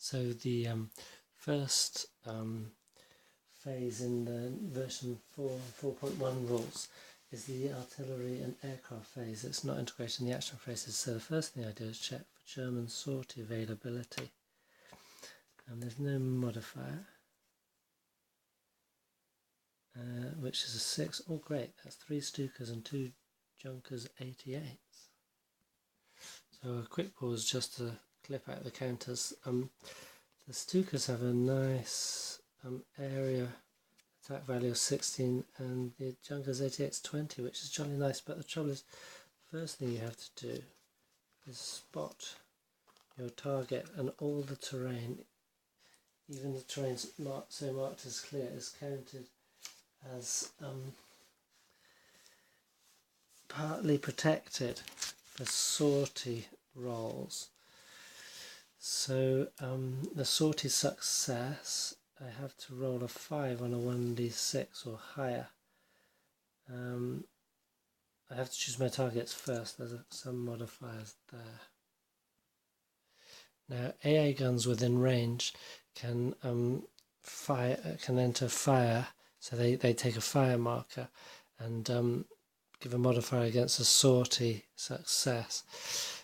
So the first phase in the version 4.1 rules is the artillery and aircraft phase. It's not integrated in the action phases. So the first thing I do is check for German sortie availability. And there's no modifier, which is a 6. Oh great, that's 3 Stukas and 2 Junkers 88s. So a quick pause just to clip out the counters. The Stukas have a nice area attack value of 16 and the Junkers 88 is 20, which is jolly nice, but the trouble is, first thing you have to do is spot your target, and all the terrain, even the terrain marked as clear, is counted as partly protected for sortie rolls. So the sortie success, I have to roll a 5 on a 1d6 or higher. I have to choose my targets first. There's some modifiers there. Now AA guns within range can enter fire, so they take a fire marker and give a modifier against a sortie success.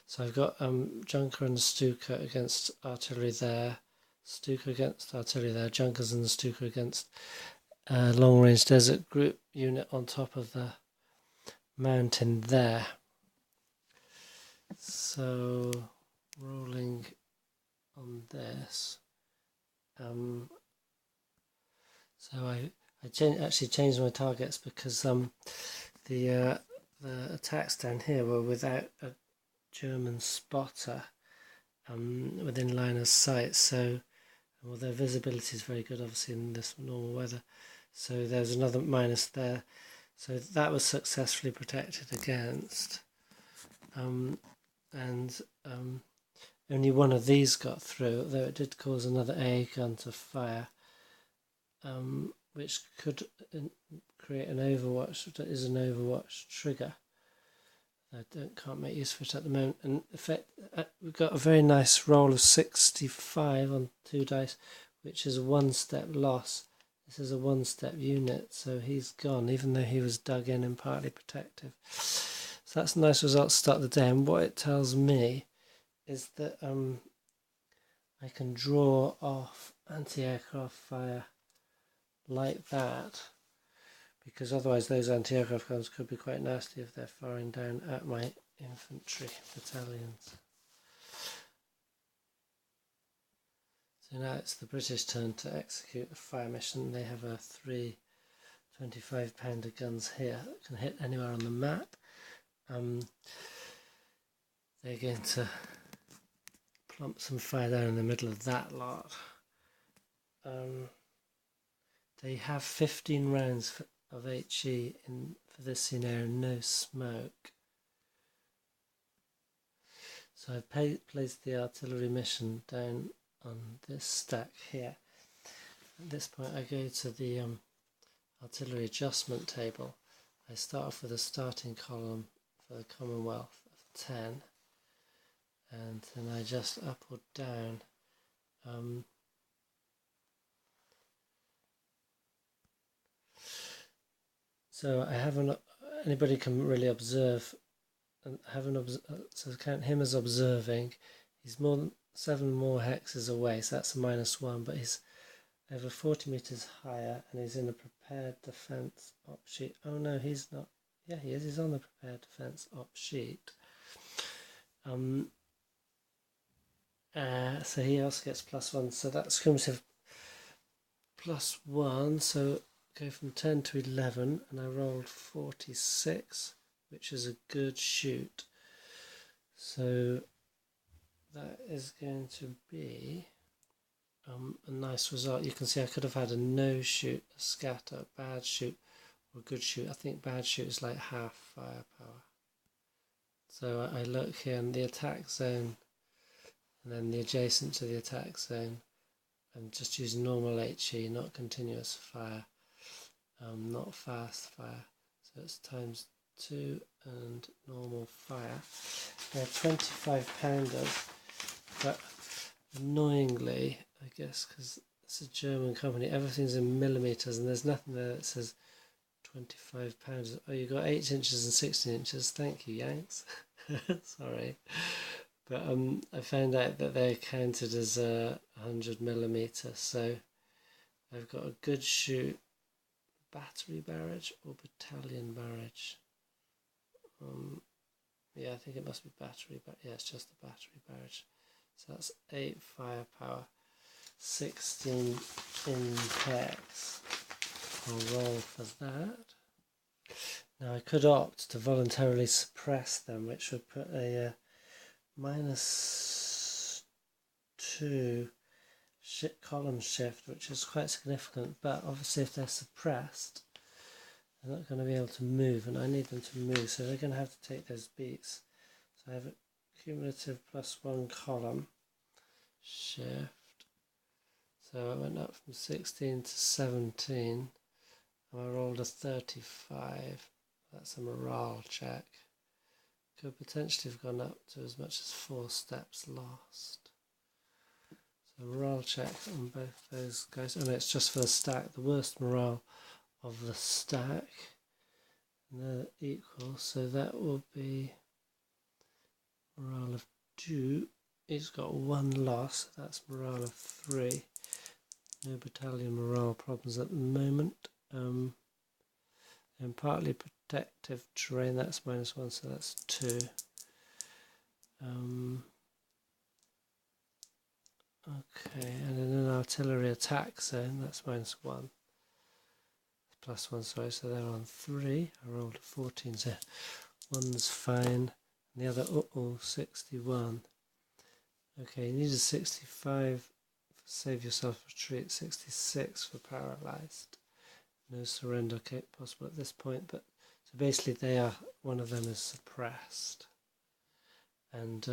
So I've got Junker and Stuka against artillery there, Stuka against artillery there, Junkers and the Stuka against long range desert group unit on top of the mountain there. So rolling on this, so I actually changed my targets because the attacks down here were without a German spotter within line of sight, so their visibility is very good obviously in this normal weather, so there's another minus there, so that was successfully protected against, and only one of these got through, though it did cause another AA gun to fire, which could create an overwatch. That is an overwatch trigger. I can't make use of it at the moment. And in fact, we've got a very nice roll of 65 on 2 dice, which is a 1-step loss. This is a 1-step unit, so he's gone, even though he was dug in and partly protective. So that's a nice result to start the day. And what it tells me is that I can draw off anti-aircraft fire like that, because otherwise those anti-aircraft guns could be quite nasty if they're firing down at my infantry battalions. So now it's the British turn to execute the fire mission. They have a 3 25-pounder guns here that can hit anywhere on the map. They're going to plump some fire down in the middle of that lot. They have 15 rounds of HE for this scenario, no smoke. So I've placed the artillery mission down on this stack here. At this point I go to the artillery adjustment table. I start off with a starting column for the Commonwealth of 10, and then I adjust up or down. So I haven't. Anybody can really observe, and so count him as observing. He's 7 more hexes away, so that's a -1. But he's over 40 meters higher, and he's in a prepared defense op sheet. Oh no, he's not. Yeah, he is. He's on the prepared defense op sheet. So he also gets +1. So that's cumulative +1. So go from 10 to 11, and I rolled 46, which is a good shoot. So that is going to be a nice result. You can see I could have had a no shoot, a scatter, a bad shoot, or a good shoot. I think bad shoot is like half firepower. So I look here in the attack zone, and then the adjacent to the attack zone, and just use normal HE, not continuous fire. Not fast fire, so it's ×2 and normal fire. They're 25-pounders, but annoyingly, I guess, because it's a German company, everything's in millimetres and there's nothing there that says 25 pounds. Oh, you got 8 inches and 16 inches. Thank you, Yanks. Sorry. But I found out that they're counted as 100 millimetre, so I've got a good shoot battery barrage or battalion barrage. Yeah, I think it must be battery, but yeah, it's just the battery barrage. So that's 8 firepower, 16 in pegs. I'll roll for that. Now I could opt to voluntarily suppress them, which would put a -2 column shift, which is quite significant, but obviously if they're suppressed, they're not going to be able to move, and I need them to move, so they're going to have to take those beats. So I have a cumulative +1 column shift. So I went up from 16 to 17, and I rolled a 35. That's a morale check. Could potentially have gone up to as much as 4 steps lost. So morale check on both those guys. Oh no, it's just for the stack. The worst morale of the stack. And they're equal, so that will be morale of 2. He's got 1 loss, so that's morale of 3. No battalion morale problems at the moment. And partly protective terrain, that's -1, so that's 2. Okay, and in an artillery attack zone, that's -1. +1, sorry, so they're on 3. I rolled a 14, so 1's fine. And the other, 61. Okay, you need a 65 for save yourself retreat, 66 for paralysed. No surrender possible at this point, but so basically one of them is suppressed. And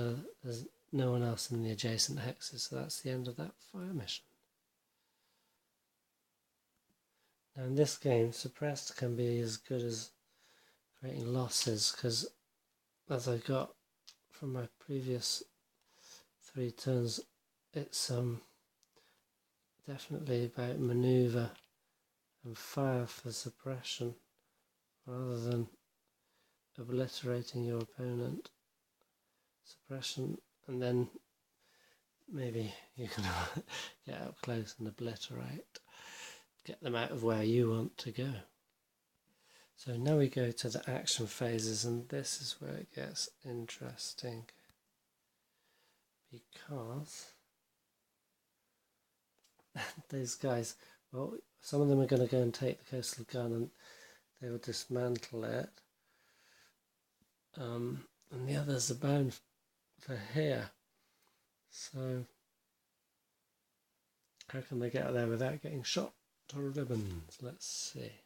there's no one else in the adjacent hexes, so that's the end of that fire mission. Now in this game, suppressed can be as good as creating losses, because as I got from my previous 3 turns, it's definitely about manoeuvre and fire for suppression rather than obliterating your opponent. Suppression, and then maybe you can get up close and obliterate, get them out of where you want to go. So now we go to the action phases, and this is where it gets interesting, because these guys, well, some of them are going to go and take the coastal gun and they will dismantle it, and the others are bound for here. So how can they get out there without getting shot to ribbons? Let's see.